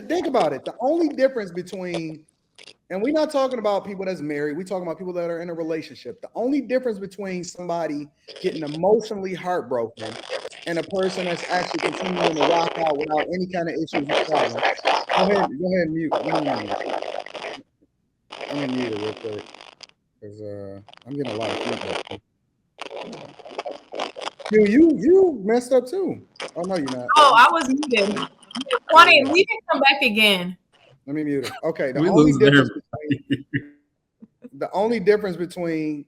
think about it. The only difference between, and we're not talking about people that's married. We're talking about people that are in a relationship. The only difference between somebody getting emotionally heartbroken and a person that's actually continuing to rock out without any kind of issues or problems. Go ahead and mute. Let me mute it real quick because I'm getting a lot of feedback. You messed up too. Oh no, you're not. Oh, I was muted. Kwani, we can come back again. Let me mute it. Okay. The only difference between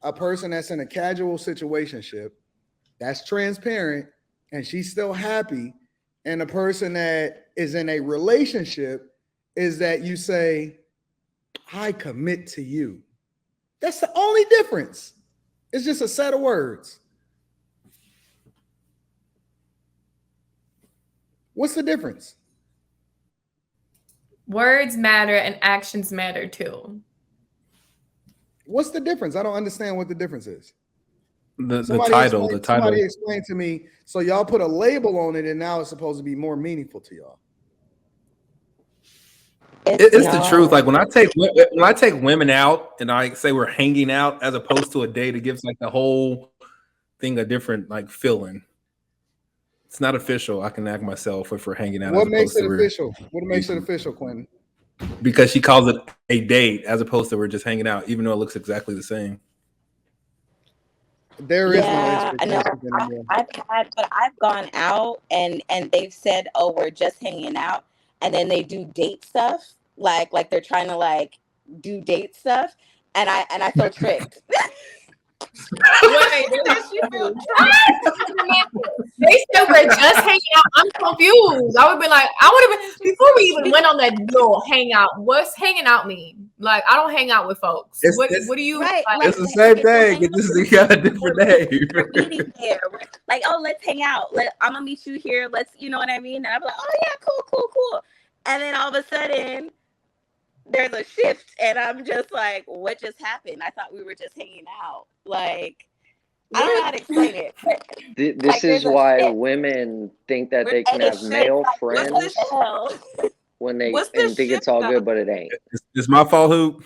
a person that's in a casual situationship that's transparent and she's still happy, and a person that is in a relationship is that you say, I commit to you. That's the only difference. It's just a set of words. What's the difference? Words matter and actions matter too. What's the difference? I don't understand what the difference is. The title. Somebody explain to me. So y'all put a label on it, and now it's supposed to be more meaningful to y'all. It's the truth. Like when I take women out and I say we're hanging out as opposed to a date, it gives like the whole thing a different like feeling. It's not official. I can act myself if we're hanging out. What makes it official? What makes it official, Quentin? Because she calls it a date as opposed to we're just hanging out, even though it looks exactly the same. There is no expectation. I've gone out and they've said, "Oh, we're just hanging out," and then they do date stuff, like they're trying to like do date stuff, and I feel tricked. Wait, they said we're just hanging out. I'm confused. I would be like, I would have been before we even went on that little hangout. What's hanging out mean? Like, I don't hang out with folks. What do you? Right, like, it's the same thing. It just got a different name. Meeting there, like, oh, let's hang out. I'm gonna meet you here. Let's, you know what I mean? And I'm like, oh yeah, cool. And then all of a sudden, there's a shift, and I'm just like, what just happened? I thought we were just hanging out. Like, I don't know how to explain it. This is why women think that they can have male friends when they think it's all good, but it ain't. It's my fault, Hoop.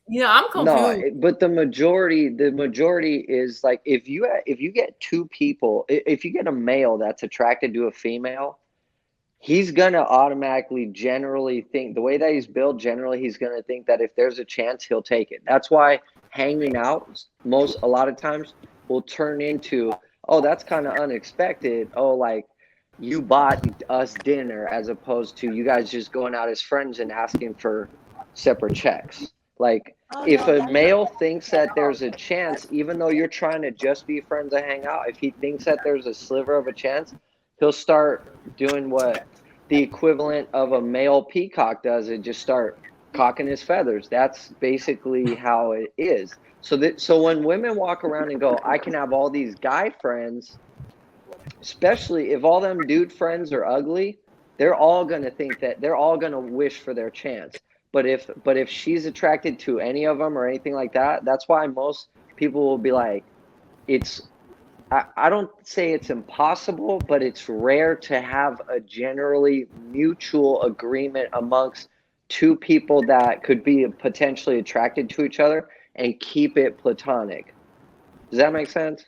Yeah, I'm confused. No, but the majority is like if you get two people, if you get a male that's attracted to a female, he's gonna automatically generally think the way that he's built. Generally, he's gonna think that if there's a chance, he'll take it. That's why hanging out a lot of times will turn into, oh, that's kind of unexpected. Oh, like you bought us dinner as opposed to you guys just going out as friends and asking for separate checks. Like if a male thinks that there's a chance, even though you're trying to just be friends and hang out, if he thinks that there's a sliver of a chance, he'll start doing what the equivalent of a male peacock does, and just start cocking his feathers. That's basically how it is. So when women walk around and go, I can have all these guy friends, especially if all them dude friends are ugly, they're all going to think that they're all going to wish for their chance. But if she's attracted to any of them or anything like that, that's why most people will be like, I don't say it's impossible, but it's rare to have a generally mutual agreement amongst two people that could be potentially attracted to each other and keep it platonic. Does that make sense?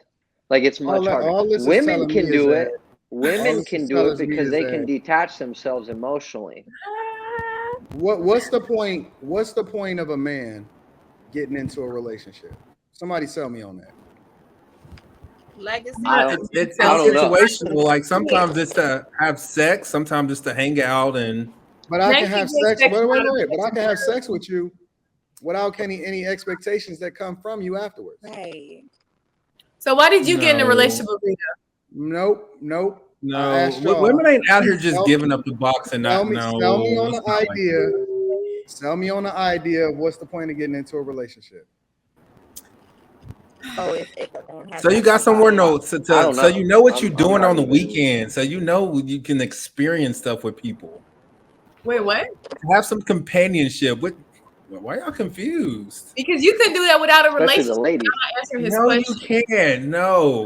Like it's much harder. Women can do it. Women can do it because they can detach themselves emotionally. What's the point? What's the point of a man getting into a relationship? Somebody sell me on that. Legacy. It's situational. Like sometimes it's to have sex, sometimes it's to hang out, and. But I can have sex. Wait. But I can have sex with you without any expectations that come from you afterwards. Right. So why did you get in a relationship with Rita? Nope. No, women ain't out here just giving up the box and not. Sell me on the idea. Sell me on the idea of what's the point of getting into a relationship. So you got some more notes. So you know what you're doing on the weekend. So you know you can experience stuff with people. Wait, what? Have some companionship. Why y'all confused? Because you could do that without a Especially relationship. the ladies. I'm not answering his No, question. you can't.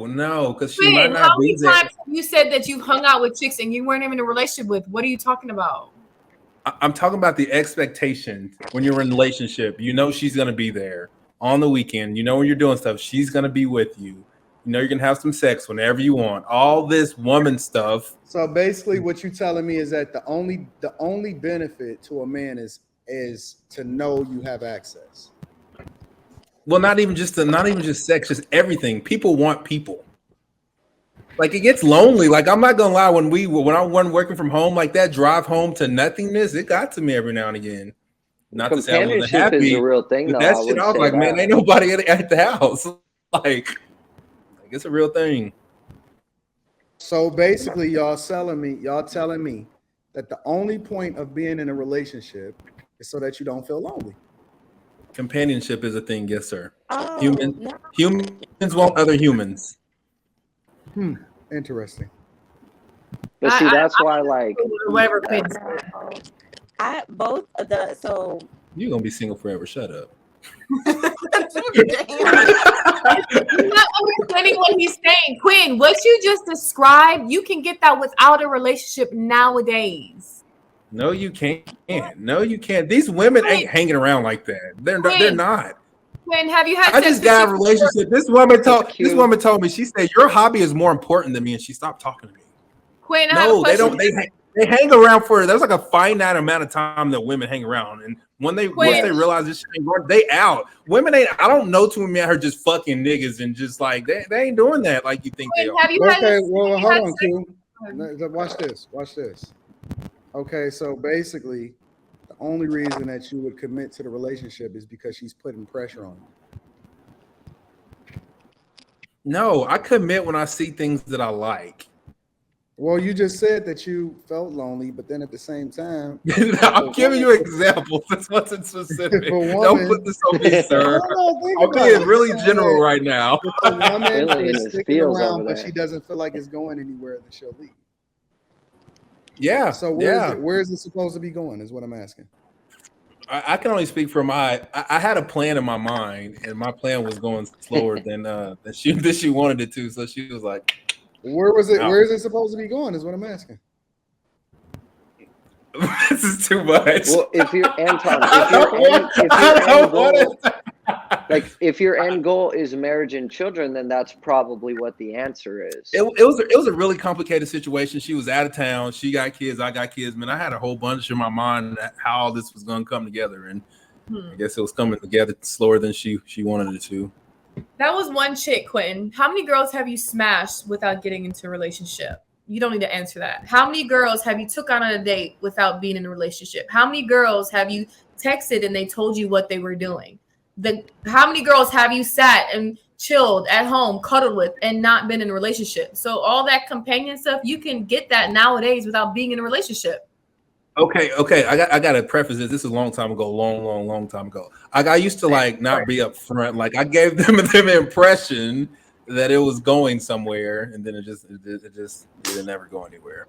No, because she might Quinn, not how be many there. times have you said that you've hung out with chicks and you weren't even in a relationship with? What are you talking about? I'm talking about the expectation when you're in a relationship. You know she's gonna be there on the weekend. You know when you're doing stuff, she's gonna be with you. You know you're gonna have some sex whenever you want. All this woman stuff. So basically, what you're telling me is that the only benefit to a man is to know you have access. Well, not even just sex, just everything. People want people. Like it gets lonely. Like I'm not gonna lie, when I wasn't working from home, like that drive home to nothingness, it got to me every now and again. Not to say I wasn't Companionship is happy, a real thing, but though. that I shit, would I was say like, that. man, ain't nobody at the house. Like it's a real thing. So basically, y'all telling me that the only point of being in a relationship is so that you don't feel lonely. Companionship is a thing, yes, sir. Oh, no. Humans want other humans. Interesting. But see, that's why, like, Whatever Quinn said. I both of the so You're gonna be single forever. Shut up. You're not understanding what he's saying. Quinn, what you just described, you can get that without a relationship nowadays. No, you can't. No, you can't. These women ain't hanging around like that. They're not. Quinn, have you had I sex just with got a chicks relationship. This woman told me, she said, your hobby is more important than me, and she stopped talking to me. Quinn, I have a No, they question. don't. They hang around there's like a finite amount of time that women hang around, and once they realize this shit ain't working, they out. Women ain't. I don't know too many out here just fucking niggas and just like they ain't doing that like you think Quinn, they are. have you had Okay, this? well, have you hold had on, sex- Q. Watch this. Okay, so basically, the only reason that you would commit to the relationship is because she's putting pressure on you. No, I commit when I see things that I like. Well, you just said that you felt lonely, but then at the same time, I'm giving you examples. This wasn't specific. Woman, Don't put this on me, sir. I'm being really general right now. If a woman Feeling is his sticking feels around, over but there. she doesn't feel like it's going anywhere, then she'll leave. Yeah. So where is it supposed to be going? Is what I'm asking. I can only speak from I had a plan in my mind, and my plan was going slower than she wanted it to. So she was like, Where was it? Wow. Where is it supposed to be going? Is what I'm asking. "This is too much." well, if your Anton, if your end goal is marriage and children, then that's probably what the answer is. It was a really complicated situation. She was out of town. She got kids. I got kids. Man, I had a whole bunch in my mind how all this was going to come together, and I guess it was coming together slower than she wanted it to. That was one chick, Quentin. How many girls have you smashed without getting into a relationship? You don't need to answer that. How many girls have you took on a date without being in a relationship? How many girls have you texted and they told you what they were doing? How many girls have you sat and chilled at home, cuddled with, and not been in a relationship? So all that companion stuff, you can get that nowadays without being in a relationship. Okay. I got to preface this. This is a long time ago, long time ago. I used to like not be up front. Like I gave them the impression that it was going somewhere, and then it just didn't ever go anywhere.